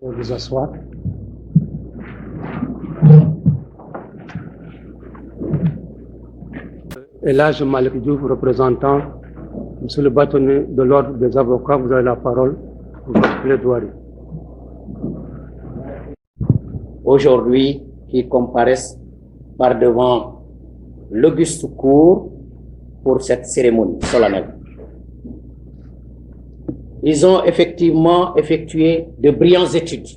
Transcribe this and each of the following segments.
Pour vous asseoir. Et là, je Malick Diouf, représentant Monsieur le bâtonnier de l'ordre des avocats, vous avez la parole pour votre plaidoirie. Aujourd'hui, qui comparaissent par devant l'auguste cour pour cette cérémonie solennelle. Ils ont effectivement effectué de brillantes études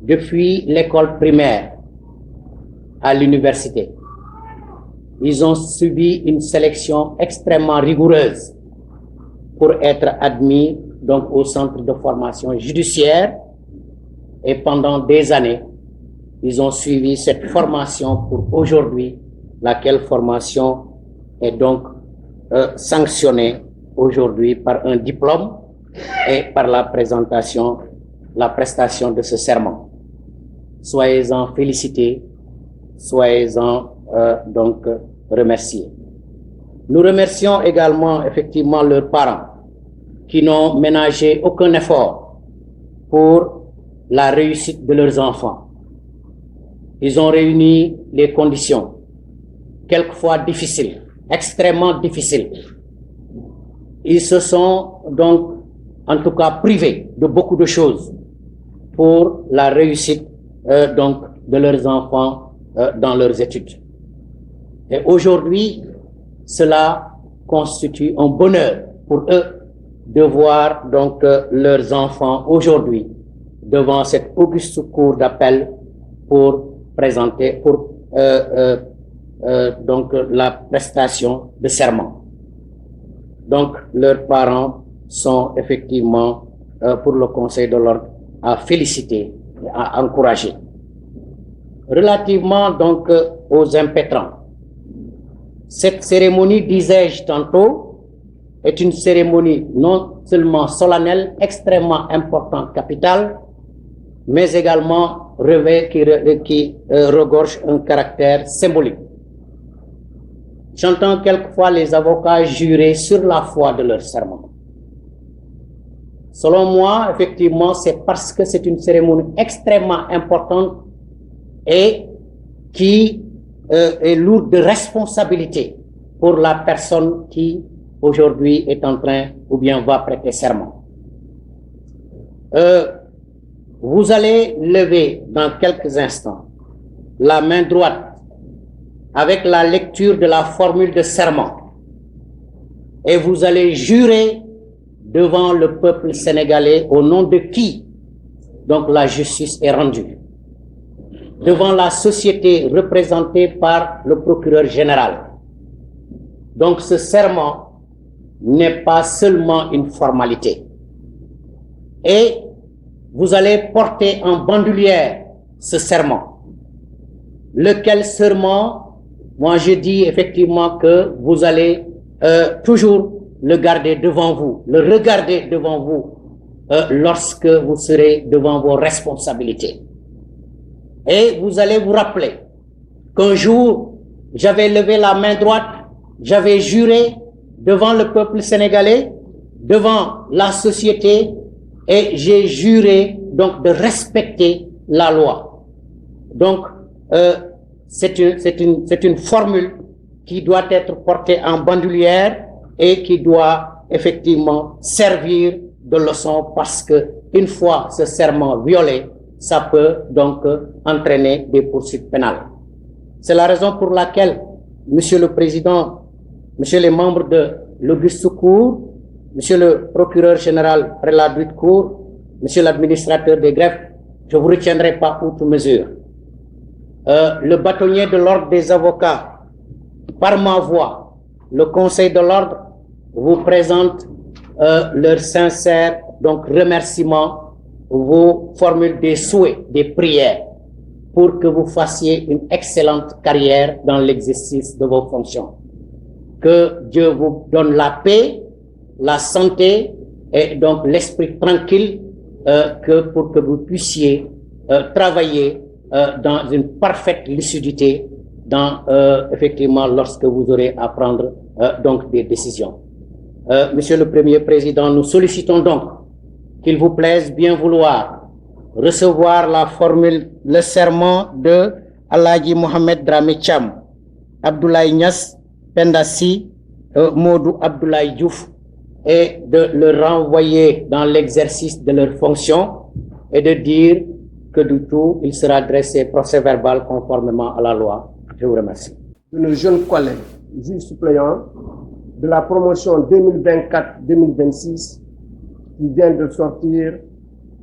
depuis l'école primaire à l'université. Ils ont subi une sélection extrêmement rigoureuse pour être admis donc au centre de formation judiciaire et pendant des années, ils ont suivi cette formation pour aujourd'hui, laquelle formation est donc sanctionnée aujourd'hui par un diplôme et par la prestation de ce serment. Soyez-en félicités, soyez-en donc remerciés. Nous remercions également effectivement leurs parents qui n'ont ménagé aucun effort pour la réussite de leurs enfants. Ils ont réuni les conditions, quelquefois difficiles, extrêmement difficiles. Ils se sont donc, en tout cas, privés de beaucoup de choses pour la réussite donc de leurs enfants dans leurs études. Et aujourd'hui, cela constitue un bonheur pour eux de voir donc leurs enfants aujourd'hui devant cette auguste cour d'appel pour présenter donc la prestation de serment. Donc leurs parents sont effectivement pour le Conseil de l'ordre à féliciter, à encourager. Relativement donc aux impétrants, cette cérémonie, disais-je tantôt, est une cérémonie non seulement solennelle, extrêmement importante, capitale, mais également qui regorge un caractère symbolique. J'entends quelquefois les avocats jurer sur la foi de leur serment. Selon moi, effectivement, c'est parce que c'est une cérémonie extrêmement importante et qui est lourde de responsabilité pour la personne qui aujourd'hui est en train ou bien va prêter serment. Vous allez lever dans quelques instants la main droite avec la lecture de la formule de serment et vous allez jurer devant le peuple sénégalais au nom de qui donc la justice est rendue, devant la société représentée par le procureur général. Donc ce serment n'est pas seulement une formalité. Et vous allez porter en bandoulière ce serment, lequel serment, moi je dis effectivement que vous allez toujours le garder devant vous, le regarder devant vous lorsque vous serez devant vos responsabilités. Et vous allez vous rappeler qu'un jour, j'avais levé la main droite, j'avais juré devant le peuple sénégalais, devant la société, et j'ai juré donc de respecter la loi. Donc, c'est une formule qui doit être portée en bandoulière et qui doit effectivement servir de leçon parce que une fois ce serment violé, ça peut donc entraîner des poursuites pénales. C'est la raison pour laquelle, Monsieur le Président, Monsieur les membres de l'auguste cour, Monsieur le procureur général près la haute cour, Monsieur l'administrateur des greffes, je ne vous retiendrai pas outre mesure. Le bâtonnier de l'ordre des avocats, par ma voix, le Conseil de l'ordre vous présente leur sincère donc remerciement, vous formule des souhaits, des prières pour que vous fassiez une excellente carrière dans l'exercice de vos fonctions. Que Dieu vous donne la paix, la santé et donc l'esprit tranquille pour que vous puissiez travailler dans une parfaite lucidité effectivement lorsque vous aurez à prendre donc des décisions. Monsieur le Premier Président, nous sollicitons donc qu'il vous plaise bien vouloir recevoir la formule, le serment de Alhaji Mohamed Dramé Thiam, Abdoulaye Niass, Penda Sy, Modou Abdoulaye Diouf, et de le renvoyer dans l'exercice de leurs fonctions et de dire que du tout, il sera dressé procès-verbal conformément à la loi. Je vous remercie. De nos jeunes collègues, juges suppléants de la promotion 2024-2026 qui vient de sortir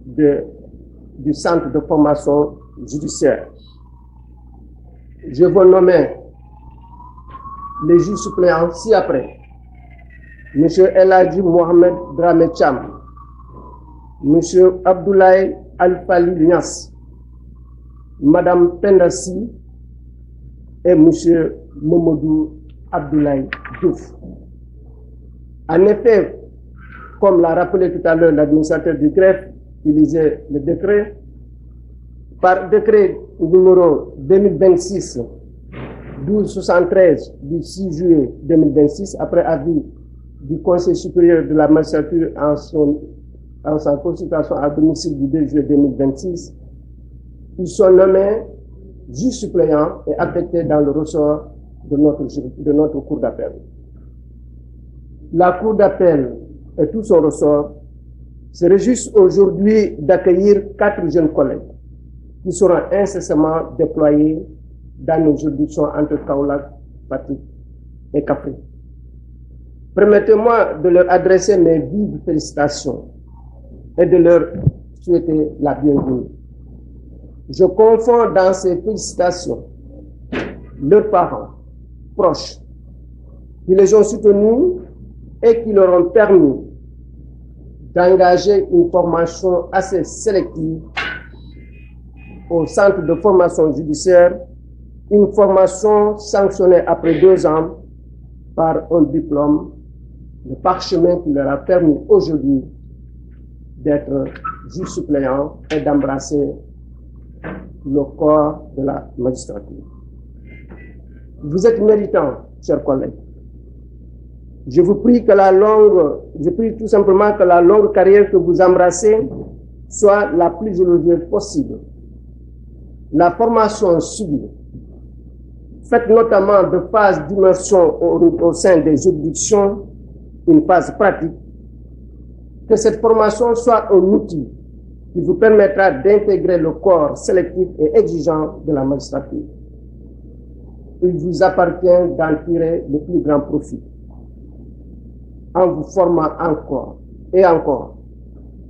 du centre de formation judiciaire. Je vous nommer les juges suppléants ci-après. M. Elhadji Mohamed Dramé Thiam, M. Abdoulaye Alfali Niass, Mme Penda Sy et M. Mamadou Abdoulaye Diouf. En effet, comme l'a rappelé tout à l'heure l'administrateur du greffe, qui lisait le décret, par décret numéro 2026-1273 du 6 juillet 2026, après avis du Conseil supérieur de la magistrature en sa consultation à domicile du 2 juillet 2026, ils sont nommés juges suppléants et affectés dans le ressort de notre cour d'appel. La cour d'appel et tout son ressort se réjouissent aujourd'hui d'accueillir 4 jeunes collègues qui seront incessamment déployés dans nos juridictions entre Kaolack, Fatick et Kaffrine. Permettez-moi de leur adresser mes vives félicitations et de leur souhaiter la bienvenue. Je confonds dans ces félicitations leurs parents, proches, qui les ont soutenus et qui leur ont permis d'engager une formation assez sélective au centre de formation judiciaire, une formation sanctionnée après 2 ans par un diplôme de parchemin qui leur a permis aujourd'hui d'être juge suppléant et d'embrasser le corps de la magistrature. Vous êtes méritants, chers collègues. Je prie tout simplement que la longue carrière que vous embrassez soit la plus élevée possible. La formation subie, faite notamment de phases d'immersion au sein des juridictions, une phase pratique, que cette formation soit un outil qui vous permettra d'intégrer le corps sélectif et exigeant de la magistrature. Il vous appartient d'en tirer le plus grand profit en vous formant encore et encore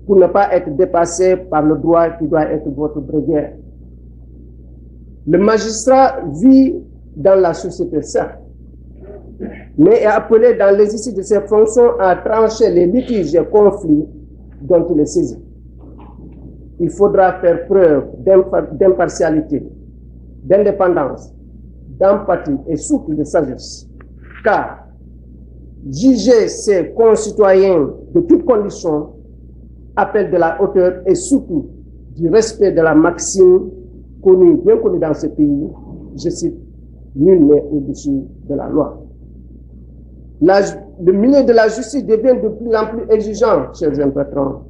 pour ne pas être dépassé par le droit qui doit être votre bréviaire. Le magistrat vit dans la société, certes, mais est appelé dans l'exercice de ses fonctions à trancher les litiges et conflits dont il est saisi. Il faudra faire preuve d'impartialité, d'indépendance, d'empathie et surtout de sagesse, car juger ses concitoyens de toutes conditions appelle de la hauteur et surtout du respect de la maxime bien connue dans ce pays, je cite, nul n'est au-dessus de la loi. Le milieu de la justice devient de plus en plus exigeant, chers jeunes patrons,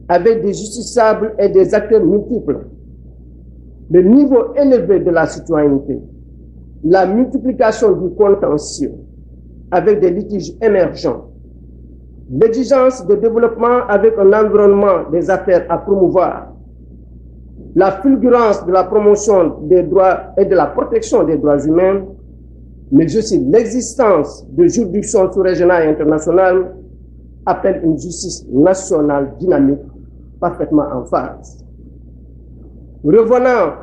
avec des justiciables et des acteurs multiples. Le niveau élevé de la citoyenneté, la multiplication du contentieux avec des litiges émergents, l'exigence de développement avec un environnement des affaires à promouvoir, la fulgurance de la promotion des droits et de la protection des droits humains, mais aussi l'existence de juridictions sous-régionales et internationales appellent une justice nationale dynamique parfaitement en phase. Revenant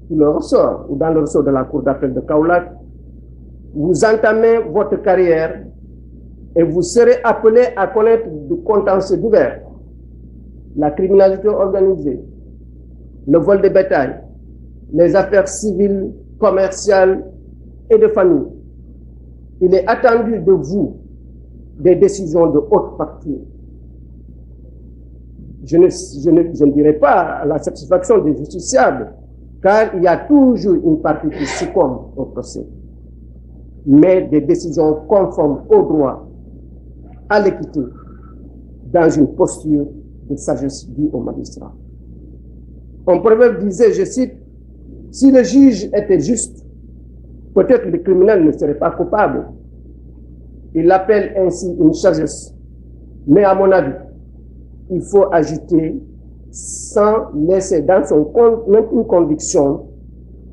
dans le ressort de la cour d'appel de Kaolack, vous entamez votre carrière et vous serez appelé à connaître du contentieux divers, la criminalité organisée, le vol de bétail, les affaires civiles, commerciales et de famille. Il est attendu de vous des décisions de haute facture. Je ne dirai pas la satisfaction des justiciables, car il y a toujours une partie qui succombe au procès, mais des décisions conformes au droit, à l'équité, dans une posture de sagesse due aux magistrats. Un proverbe disait, je cite, « Si le juge était juste, peut-être le criminel ne serait pas coupable. » Il appelle ainsi une sagesse. Mais à mon avis, il faut ajouter sans laisser dans son compte même une conviction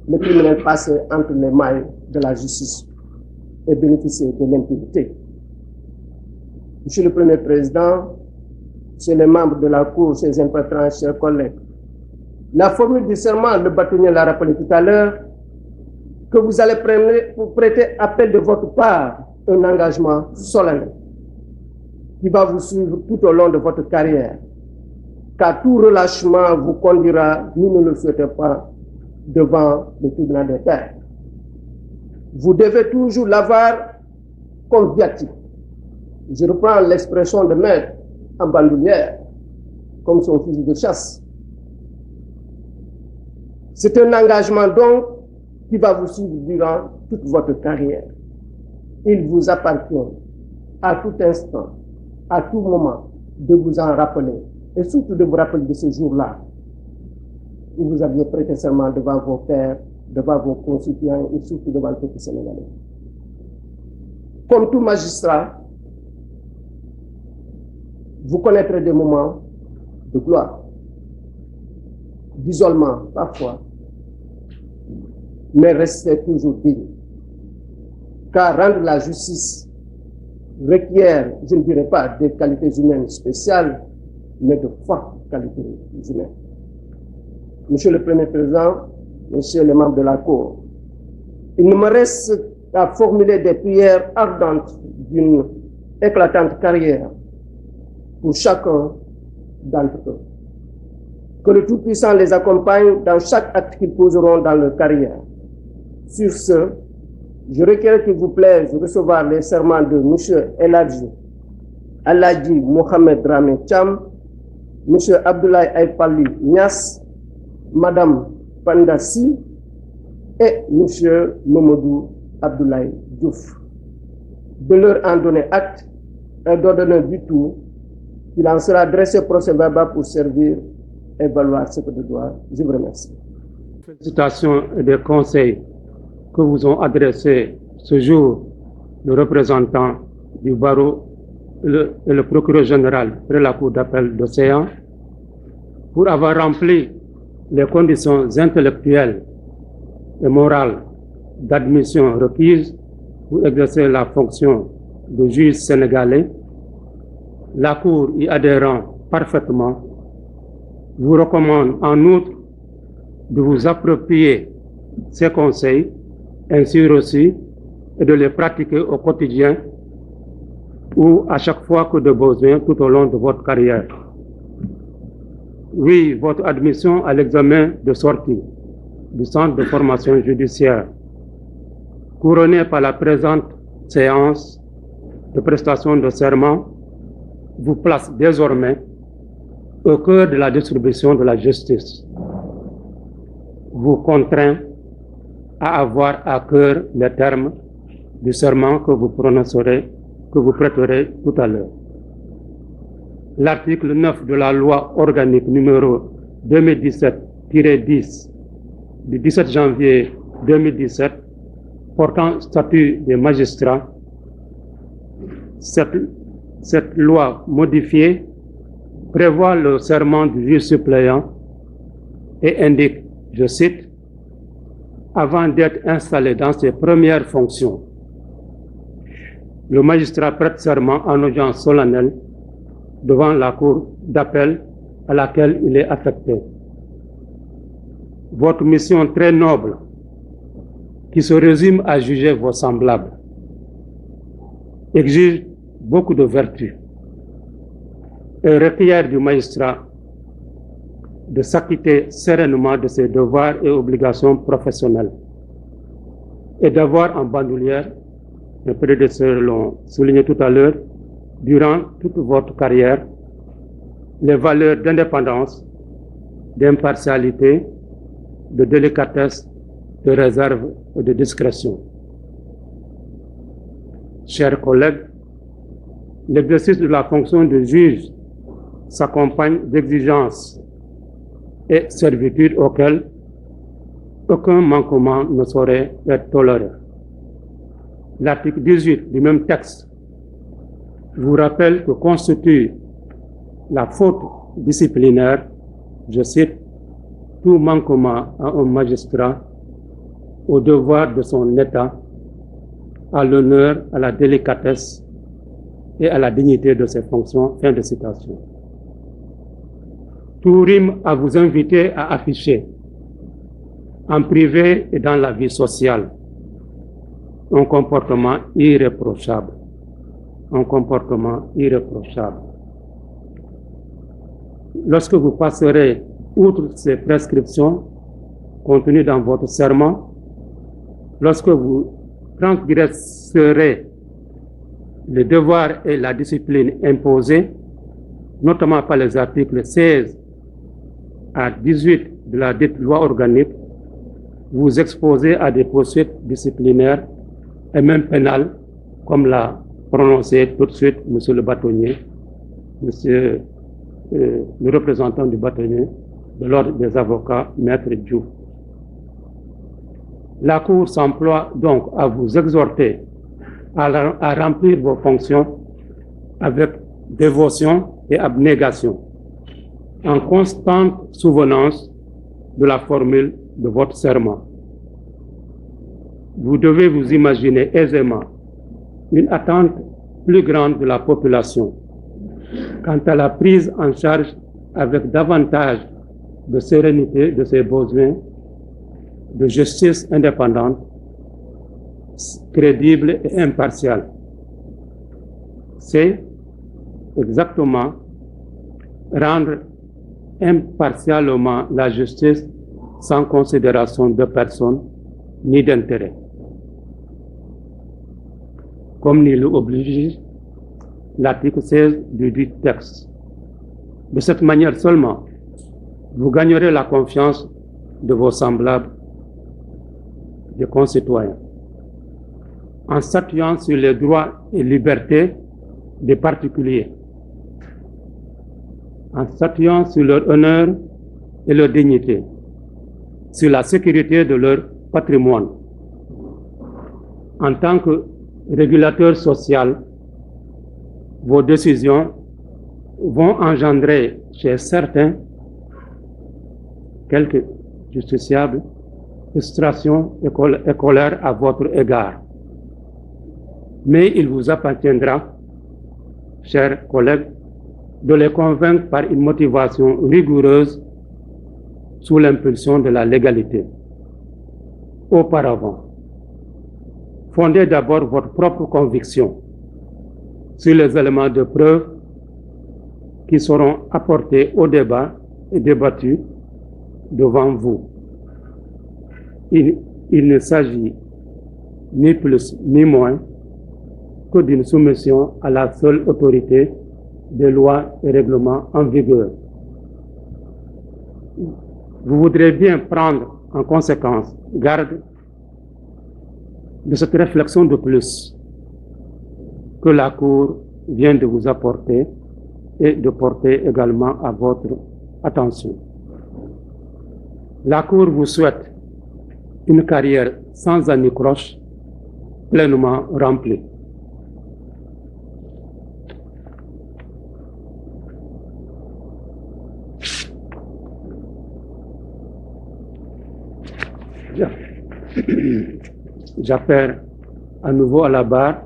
le criminel passer entre les mailles de la justice et bénéficier de l'impunité. Monsieur le Premier Président, Monsieur les membres de la Cour, chers impétrants, chers collègues, la formule du serment, le bâtonnier l'a rappelé tout à l'heure, que vous allez prêter appel de votre part un engagement solennel qui va vous suivre tout au long de votre carrière, car tout relâchement vous conduira, nous ne le souhaitons pas, devant le tribunal des pairs. Vous devez toujours l'avoir comme viatique. Je reprends l'expression de maître en bandoulière, comme son fusil de chasse. C'est un engagement donc qui va vous suivre durant toute votre carrière. Il vous appartient à tout instant, à tout moment, de vous en rappeler, et surtout de vous rappeler de ce jour-là où vous aviez prêté serment devant vos pairs, devant vos concitoyens et surtout devant le peuple sénégalais. Comme tout magistrat, vous connaîtrez des moments de gloire, d'isolement parfois, mais restez toujours digne. Car rendre la justice requiert, je ne dirais pas des qualités humaines spéciales, mais de fortes qualités humaines. Monsieur le Premier Président, Messieurs les membres de la Cour, il ne me reste qu'à formuler des prières ardentes d'une éclatante carrière pour chacun d'entre eux. Que le Tout-Puissant les accompagne dans chaque acte qu'ils poseront dans leur carrière. Sur ce, je requiers qu'il vous plaise de recevoir les serments de M. Aladji Mohamed Dramé Cham, M. Abdoulaye Aïpali Nias, Madame Pandassi et M. Mamadou Abdoulaye Diouf. De leur en donner acte et d'ordonner du tout qu'il en sera dressé procès-verbal pour servir et valoir ce que de droit. Je vous remercie. Félicitations et des conseils que vous ont adressés ce jour le représentant du barreau et le procureur général de la Cour d'appel d'Océan pour avoir rempli les conditions intellectuelles et morales d'admission requises pour exercer la fonction de juge sénégalais. La Cour y adhérant parfaitement vous recommande en outre de vous approprier ces conseils ainsi reçus et de les pratiquer au quotidien ou à chaque fois que de besoin tout au long de votre carrière. Oui, votre admission à l'examen de sortie du centre de formation judiciaire, couronnée par la présente séance de prestation de serment, vous place désormais au cœur de la distribution de la justice. Vous contraint à avoir à cœur les termes du serment que vous prononcerez, que vous prêterez tout à l'heure. L'article 9 de la loi organique numéro 2017-10 du 17 janvier 2017 portant statut des magistrats, cette loi modifiée prévoit le serment du juge suppléant et indique, je cite, « Avant d'être installé dans ses premières fonctions, le magistrat prête serment en audience solennelle devant la cour d'appel à laquelle il est affecté. Votre mission très noble, qui se résume à juger vos semblables, exige beaucoup de vertus et requiert du magistrat de s'acquitter sereinement de ses devoirs et obligations professionnelles et d'avoir en bandoulière, mes prédécesseurs l'ont souligné tout à l'heure, durant toute votre carrière, les valeurs d'indépendance, d'impartialité, de délicatesse, de réserve et de discrétion. Chers collègues, l'exercice de la fonction de juge s'accompagne d'exigences et servitudes auxquelles aucun manquement ne saurait être toléré. L'article 18 du même texte vous rappelle que constitue la faute disciplinaire, je cite, tout manquement à un magistrat au devoir de son État, à l'honneur, à la délicatesse et à la dignité de ses fonctions. Fin de citation. Tout rime à vous inviter à afficher, en privé et dans la vie sociale, un comportement irréprochable. Un comportement irréprochable. Lorsque vous passerez outre ces prescriptions contenues dans votre serment, lorsque vous transgresserez les devoirs et la discipline imposés, notamment par les articles 16 à 18 de la dite loi organique, vous exposez à des poursuites disciplinaires et même pénales, comme l'a prononcé tout de suite M. le bâtonnier, le représentant du bâtonnier de l'ordre des avocats, Maître Diouf. La Cour s'emploie donc à vous exhorter à remplir vos fonctions avec dévotion et abnégation, en constante souvenance de la formule de votre serment. Vous devez vous imaginer aisément une attente plus grande de la population quant à la prise en charge avec davantage de sérénité de ses besoins, de justice indépendante, crédible et impartiale. C'est exactement rendre impartialement la justice sans considération de personne ni d'intérêt, comme nous l'oblige l'article 16 du dit texte. De cette manière seulement, vous gagnerez la confiance de vos semblables, des concitoyens, en s'appuyant sur les droits et libertés des particuliers, en s'appuyant sur leur honneur et leur dignité, sur la sécurité de leur patrimoine. En tant que régulateur social, vos décisions vont engendrer chez certains, quelques justiciables, frustration et colère à votre égard. Mais il vous appartiendra, chers collègues, de les convaincre par une motivation rigoureuse sous l'impulsion de la légalité. Auparavant, fondez d'abord votre propre conviction sur les éléments de preuve qui seront apportés au débat et débattus devant vous. Il ne s'agit ni plus ni moins que d'une soumission à la seule autorité des lois et règlements en vigueur. Vous voudrez bien prendre en conséquence garde de cette réflexion de plus que la Cour vient de vous apporter et de porter également à votre attention. La Cour vous souhaite une carrière sans anicroche, pleinement remplie. J'appelle à nouveau à la barre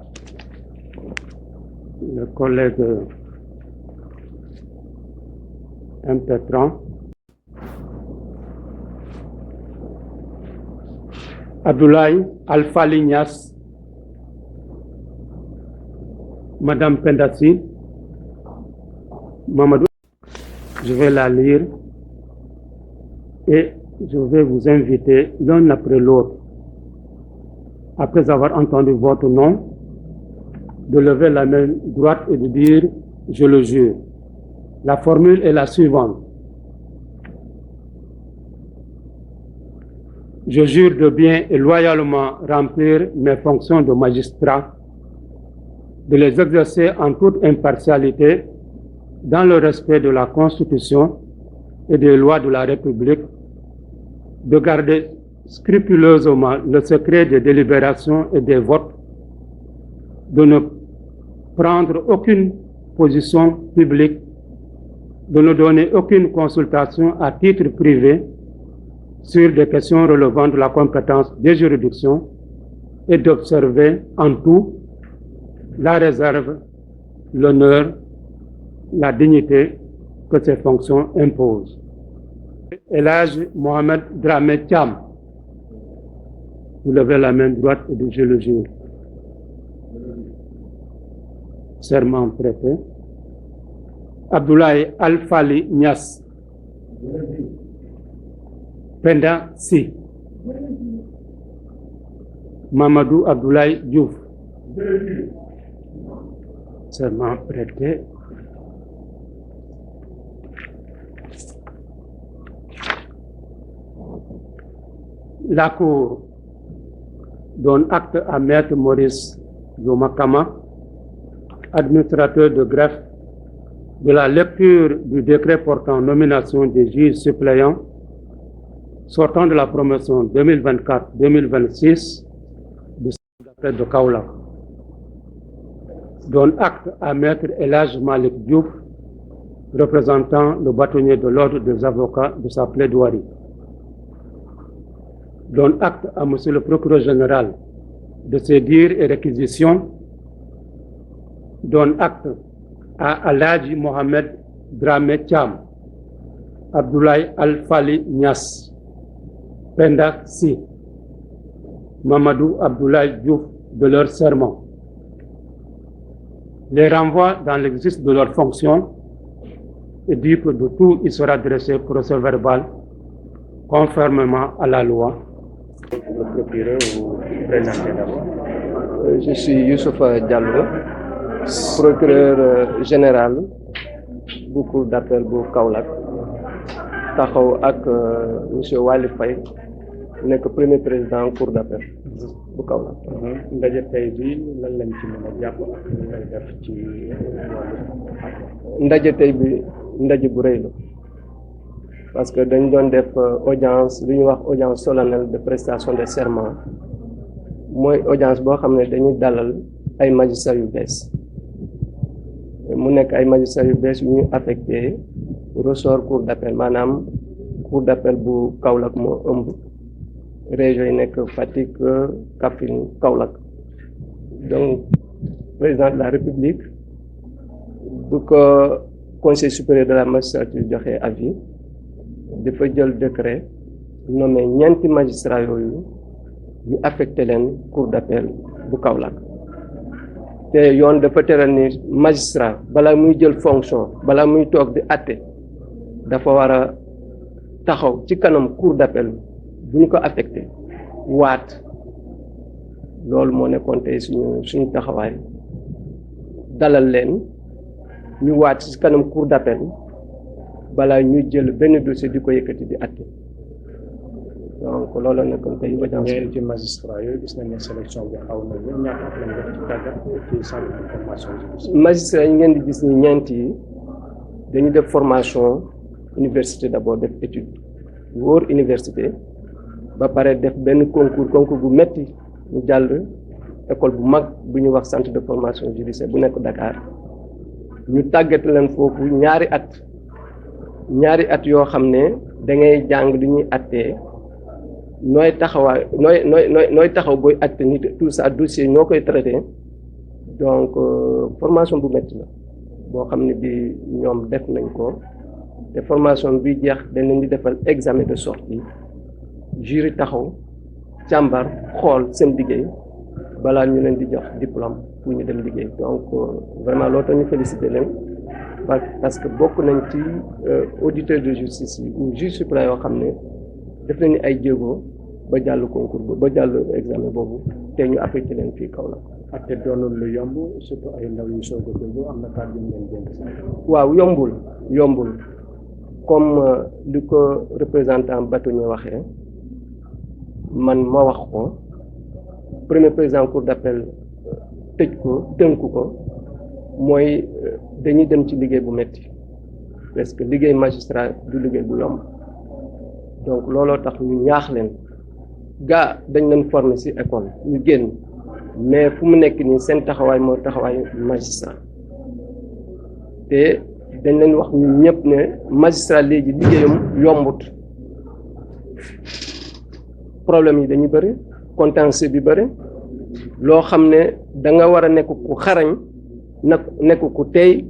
le collègue impétrant Abdoulaye Alpha Lignas, Madame Pendassi, Mamadou. Je vais la lire et je vais vous inviter l'un après l'autre, après avoir entendu votre nom, de lever la main droite et de dire « Je le jure ». La formule est la suivante. Je jure de bien et loyalement remplir mes fonctions de magistrat, de les exercer en toute impartialité, dans le respect de la Constitution et des lois de la République, de garder scrupuleusement le secret des délibérations et des votes, de ne prendre aucune position publique, de ne donner aucune consultation à titre privé sur des questions relevant de la compétence des juridictions et d'observer en tout la réserve, l'honneur, la dignité que ces fonctions imposent. El Hadji Mohamed Dramé Thiam, vous levez la main droite et je le jure. Serment prêté. Abdoulaye Al-Fali Niass. Penda Si. Mamadou Abdoulaye Diouf. Serment prêté. La Cour donne acte à Maître Maurice Yomakama, administrateur de greffe, de la lecture du décret portant nomination des juges suppléants sortant de la promotion 2024-2026 du centre de Kaolack. Donne acte à Maître El Hadji Malick Diouf, représentant le bâtonnier de l'ordre des avocats de sa plaidoirie. Donne acte à Monsieur le procureur général de ses dires et réquisitions. Donne acte à El Hadji Mohamed Dramé Thiam, Abdoulaye Al-Fali Niass, Penda Si, Mamadou Abdoulaye Diouf de leur serment. Les renvoie dans l'exercice de leurs fonctions et dit que de tout il sera dressé procès verbal conformément à la loi. Le procureur, vous présentez d'abord. Je suis Youssoufa Diallo, procureur général bu cour d'appel bu Kaolack, taxaw ak monsieur Waly Faye nekk premier président cour d'appel bu Kaolack. Ndaje tey bi lan lañ ci mën a jàpp ak lan lay def ci wàllu. Ndaje tey bi ndaje bu rëy la parce que dañ doon def audience li ñuy wax audience solennelle de prestation de serment mooy audience boo xam ne dañuy dalal ay magistrats yu bees mu nekk ay magistrats yu bees yu ñu affecté ressort cour d'appel maanaam cour d'appel bu Kaolack moo ëmb région yi nekk Fatick, Kaffrine, Kaolack. Donc président de la République bu ko conseil supérieur de la magistrature joxe avis dafa jël décret nommé ñeenti magistrats yooyu ñu affecté leen cour d'appel bu Kaolack te yoon dafa teral ni magistrat balaa muy jël fonction balaa muy toog di àtte dafa war a taxaw ci kanam cour d'appel bu ñu ko affecté waat loolu moo nekkoon tey suñu taxawaay dalal leen ñu waat ci kanam cour d'appel balaa ñuy jël benn dossier di ko yëkkati di àtte donc loolu nekkoon tey audience ci magistrat yooyu gis nañ ne sélection bi xaw na ñu ñaata at lañ def ci tàggat ci centre d'information judiciaire. magistrat yi ngeen di gis ni ñeent yi dañu def formation université d'abord def étude wóor université ba pare def benn concours bu metti ñu jàll école bu mag bu ñu wax centre de formation judiciaire bu nekk Dakar ñu tàggat leen foofu ñaari at yoo xam ne da ngay jàng li ñuy attee nooy taxawaay nooy taxaw booy atte nit tout ça dossier ñoo koy traité donc formation bu metti la boo xam ne bi ñoom def nañ ko te formation bi jeex dañ leen di defal examen de sortie jury taxaw càmbar xool seen liggéey balaa ñu leen di jox diplôme pour ñu dem liggéey donc vraiment loolu tax ñu félicité leen parce que bokk nañ ci auditeur de justice yi ou juge suppléant yoo xam ne def nañu ay jéego ba jàll concours ba jàll examen boobu te ñu affecté leen fii Kaolack. ak te doonul lu yomb surtout ay ndaw yu soog a dugg am na kàddu yu leen dénk sax. waaw yombul comme li ko représentant bâtonnier waxee man ma wax ko premier président cour d'appel tënku ko mooy dañuy dem ci liggéey bu metti parce que liggéey magistrat du liggéey bu yomb donc looloo tax ñu ñaax leen gaa dañ leen former ci école ñu génn mais fu mu nekk nii seen taxawaay moo taxawaay magistrat te dañ leen wax ñun ñëpp ne magistrat léegi liggéeyam yombut problème yi dañu bëri contentieux bi bëri loo xam ne da nga war a nekk ku xarañ nekk ku tey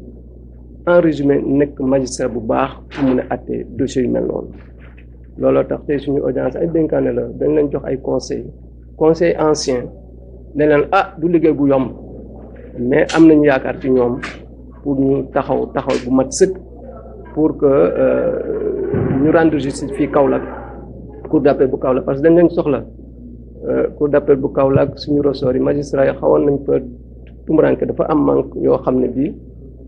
en résumé nekk magistrat bu baax fu mu ne àtte dossier yu mel noonu looloo tax tey suñu audience ay dénkaane la dañ leen jox ay conseil ancien ne leen du liggéey bu yomb mais am nañu yaakaar ci ñoom pour ñu taxaw bu mat sëkk pour que ñu rendre justice fii Kaolack cour d'appel bu Kaolack parce que dañ leen soxla cour d'appel bu Kaolack suñu ressort yi magistrat yi xawoon nañ fa tumuranke dafa am manque yoo xam ne bii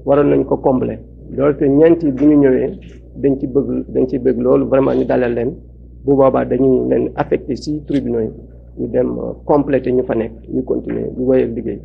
waroon nañ ko combler loolu te ñeent yi bu ñu ñëwee dañ ci bëgg loolu vraiment ñu dalal leen bu boobaa dañuy leen affecté ci tribunaux yi ñu dem compléter ñu fa nekk ñu continuer ñu wéyal liggéey